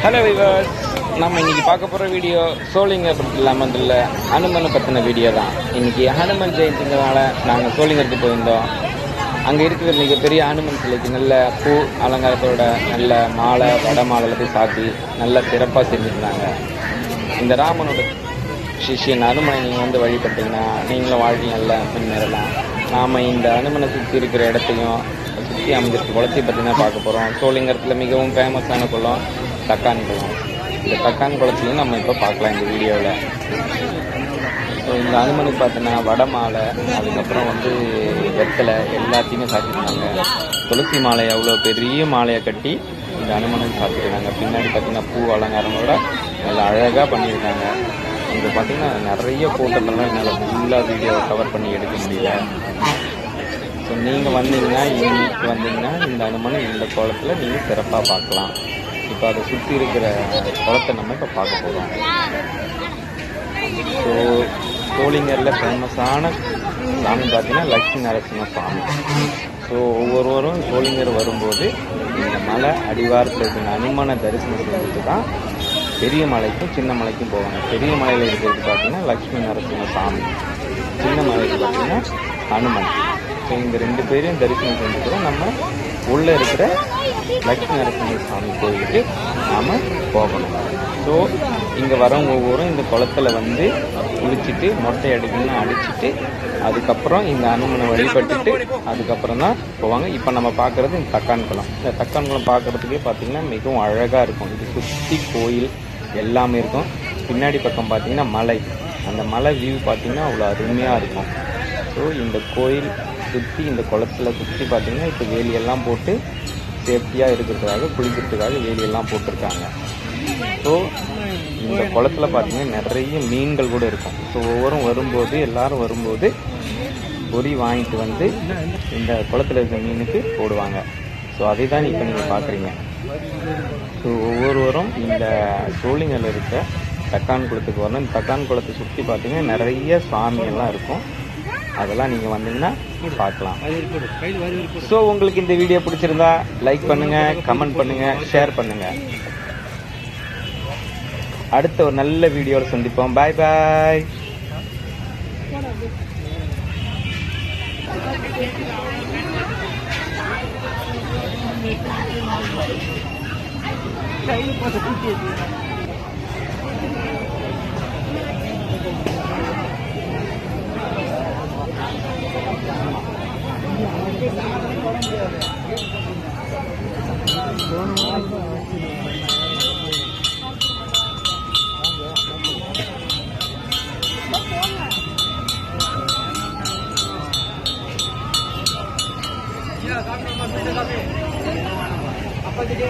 Hello viewers, நம்ம இன்னைக்கு பார்க்க போகிற வீடியோ சோளிங்கர் அமர்ந்துள்ள ஹனுமனை பற்றின வீடியோ தான். இன்னைக்கு ஹனுமன் ஜெயந்திங்கிறதுனால நாங்கள் சோளிங்கருக்கு போயிருந்தோம். அங்கே இருக்கிற மிகப்பெரிய ஹனுமன் சிலைக்கு நல்ல பூ அலங்காரத்தோட நல்ல மாலை வட மாலை போய் சாத்தி நல்லா சிறப்பாக செஞ்சுருந்தாங்க. இந்த ராமனோட சிஷியன் ஹனுமனை நீங்கள் வந்து வழிபட்டீங்கன்னா நீங்களும் வாழ்க்கை நல்லா முன்னேறலாம். நாம் இந்த ஹனுமனை சுற்றி இருக்கிற இடத்தையும் சுற்றி அமைஞ்சிருக்க குளத்தை பற்றி தான் பார்க்க போகிறோம். சோளிங்கரத்தில் மிகவும் ஃபேமஸான குளம் தக்கான் குளம். இந்த தக்கான் குளத்துலையும் நம்ம இப்போ பார்க்கலாம் இந்த வீடியோவில். ஸோ இந்த ஹனுமனுக்கு பார்த்தீங்கன்னா வட மாலை, அதுக்கப்புறம் வந்து வெத்தலை எல்லாத்தையுமே சாத்திருக்காங்க. துளசி மாலையை அவ்வளோ பெரிய மாலையை கட்டி இந்த ஹனுமனுக்கு சாத்திருக்காங்க. பின்னாடி பார்த்தீங்கன்னா பூ அலங்காரங்களோட நல்லா அழகாக பண்ணியிருக்காங்க. இங்கே பார்த்தீங்கன்னா நிறைய ஃபோட்டோக்கெல்லாம் என்னால் ஃபுல்லாக வீடியோவை கவர் பண்ணி எடுக்க முடியல. ஸோ நீங்கள் வந்தீங்கன்னா இன்னைக்கு வந்தீங்கன்னா இந்த ஹனுமன் இந்த குளத்தில் நீங்கள் சிறப்பாக பார்க்கலாம். இப்போ அதை சுற்றி இருக்கிற குளத்தை நம்ம இப்போ பார்க்க போகிறோம். ஸோ சோளிங்கரில் ஃபேமஸான சாமி பார்த்தீங்கன்னா லட்சுமி நரசிம்ம சாமி. ஸோ ஒவ்வொருவரும் சோளிங்கர் வரும்போது இந்த மலை அடிவாரத்தில் இருக்கிற ஹனுமனை தரிசனம் செஞ்சுட்டு தான் பெரிய மலைக்கும் சின்ன மலைக்கும் போவாங்க. பெரிய மலையில் இருக்கிறது பார்த்தீங்கன்னா லட்சுமி நரசிம்ம சாமி, சின்ன மலையில் பார்த்தீங்கன்னா ஹனுமன். ஸோ இந்த ரெண்டு பேரையும் தரிசனம் செஞ்சுக்கிறோம். நம்ம உள்ளே இருக்கிற லட்சுமி நரசிம்ம சாமி கோயிலுக்கு நாம் போகணும். ஸோ இங்கே வரவங்க ஒவ்வொரும் இந்த குளத்தில் வந்து குளிச்சுட்டு மொட்டை அடிக்கணும்னு அடிச்சுட்டு அதுக்கப்புறம் இந்த ஹனுமனை வழிபட்டுட்டு அதுக்கப்புறம் தான் போவாங்க. இப்போ நம்ம பார்க்குறது இந்த தக்கான் குளம். இந்த தக்கான் குளம் பார்க்குறதுக்கே பார்த்திங்கன்னா மிகவும் அழகாக இருக்கும். இது சுற்றி கோயில் எல்லாமே இருக்கும். பின்னாடி பக்கம் பார்த்திங்கன்னா மலை, அந்த மலை வியூ பார்த்திங்கன்னா அவ்வளோ அருமையாக இருக்கும். ஸோ இந்த கோயில் சுற்றி இந்த குளத்தில் சுற்றி பார்த்திங்கன்னா இப்போ வேலியெல்லாம் போட்டு சேஃப்டியாக இருக்கிறதுக்காக குளிக்கிறதுக்காக வேலியெல்லாம் போட்டிருக்காங்க. ஸோ இந்த குளத்தில் பார்த்திங்கன்னா நிறைய மீன்கள் கூட இருக்கும். ஸோ ஒவ்வொரும் வரும்போது எல்லோரும் வரும்போது பொறி வாங்கிட்டு வந்து இந்த குளத்தில் இருக்கிற மீனுக்கு போடுவாங்க. ஸோ அதை தான் இப்போ நீங்கள் பார்க்குறீங்க. ஸோ ஒவ்வொருவரும் இந்த சோளிங்கரில் இருக்க தக்கான் குளத்துக்கு வரணும். இந்த தக்கான் குளத்தை சுற்றி பார்த்திங்கன்னா நிறைய சாமியெல்லாம் இருக்கும். அதெல்லாம் நீங்கள் வந்தீங்கன்னா பார்க்கலாம். ஸோ உங்களுக்கு இந்த வீடியோ பிடிச்சிருந்தா லைக் பண்ணுங்கள், கமெண்ட் பண்ணுங்கள், ஷேர் பண்ணுங்கள். அடுத்த ஒரு நல்ல வீடியோவில் சந்திப்போம். பாய் பாய். apa jadi